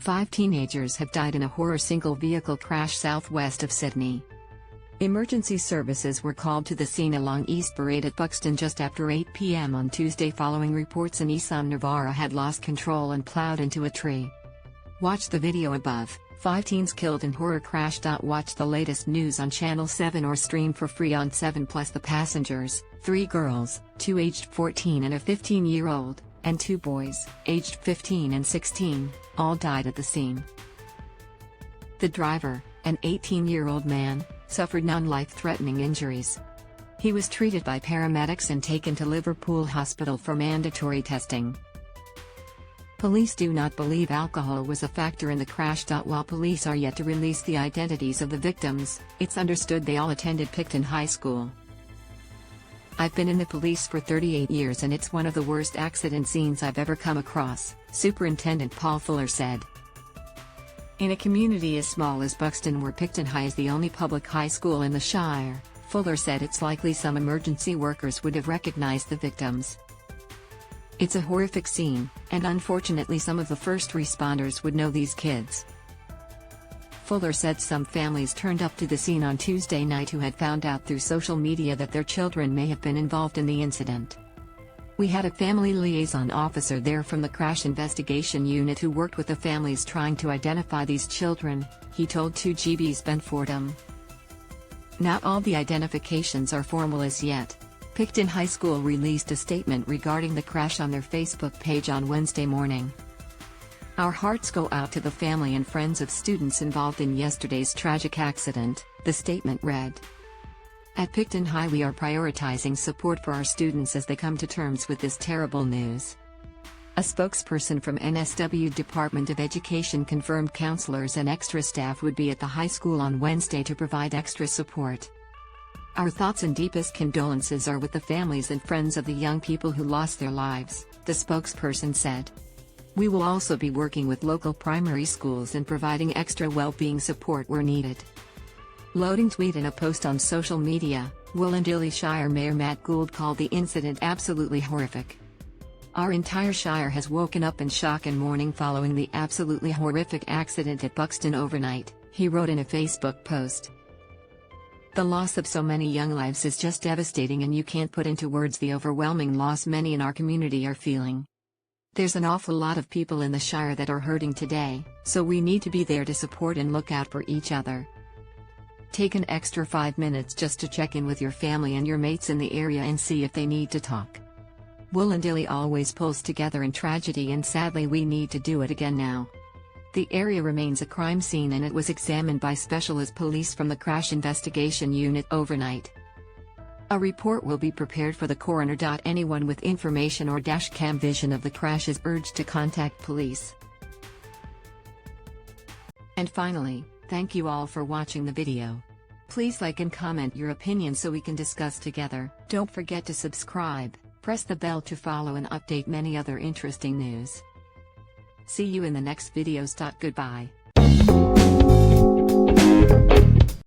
5 teenagers have died in a horror single-vehicle crash southwest of Sydney. Emergency services were called to the scene along East Parade at Buxton just after 8 p.m. on Tuesday following reports a Nissan Navara had lost control and plowed into a tree. Watch the video above. 5 teens killed in horror crash. Watch the latest news on Channel 7 or stream for free on 7+. The passengers, 3 girls, 2 aged 14 and a 15-year-old, and 2 boys, aged 15 and 16, all died at the scene. The driver, an 18-year-old man, suffered non-life-threatening injuries. He was treated by paramedics and taken to Liverpool Hospital for mandatory testing. Police do not believe alcohol was a factor in the crash. While police are yet to release the identities of the victims, it's understood they all attended Buxton High School. "I've been in the police for 38 years and it's one of the worst accident scenes I've ever come across," Superintendent Paul Fuller said. In a community as small as Buxton, where Buxton High is the only public high school in the Shire, Fuller said it's likely some emergency workers would have recognized the victims. "It's a horrific scene, and unfortunately some of the first responders would know these kids." Fuller said some families turned up to the scene on Tuesday night who had found out through social media that their children may have been involved in the incident. "We had a family liaison officer there from the crash investigation unit who worked with the families trying to identify these children," he told 2GB's Ben Fordham. "Not all the identifications are formal as yet." Buxton High School released a statement regarding the crash on their Facebook page on Wednesday morning. "Our hearts go out to the family and friends of students involved in yesterday's tragic accident," the statement read. "At Buxton High we are prioritizing support for our students as they come to terms with this terrible news." A spokesperson from NSW Department of Education confirmed counselors and extra staff would be at the high school on Wednesday to provide extra support. "Our thoughts and deepest condolences are with the families and friends of the young people who lost their lives," the spokesperson said. "We will also be working with local primary schools and providing extra well-being support where needed." Loading tweet in a post on social media, Wollondilly Shire Mayor Matt Gould called the incident absolutely horrific. "Our entire shire has woken up in shock and mourning following the absolutely horrific accident at Buxton overnight," he wrote in a Facebook post. "The loss of so many young lives is just devastating and you can't put into words the overwhelming loss many in our community are feeling. There's an awful lot of people in the Shire that are hurting today, so we need to be there to support and look out for each other. Take an extra 5 minutes just to check in with your family and your mates in the area and see if they need to talk. Wollondilly always pulls together in tragedy and sadly we need to do it again now." The area remains a crime scene and it was examined by specialist police from the crash investigation unit overnight. A report will be prepared for the coroner. Anyone with information or dashcam vision of the crash is urged to contact police. And finally, thank you all for watching the video. Please like and comment your opinion so we can discuss together. Don't forget to subscribe, press the bell to follow and update many other interesting news. See you in the next videos. Goodbye.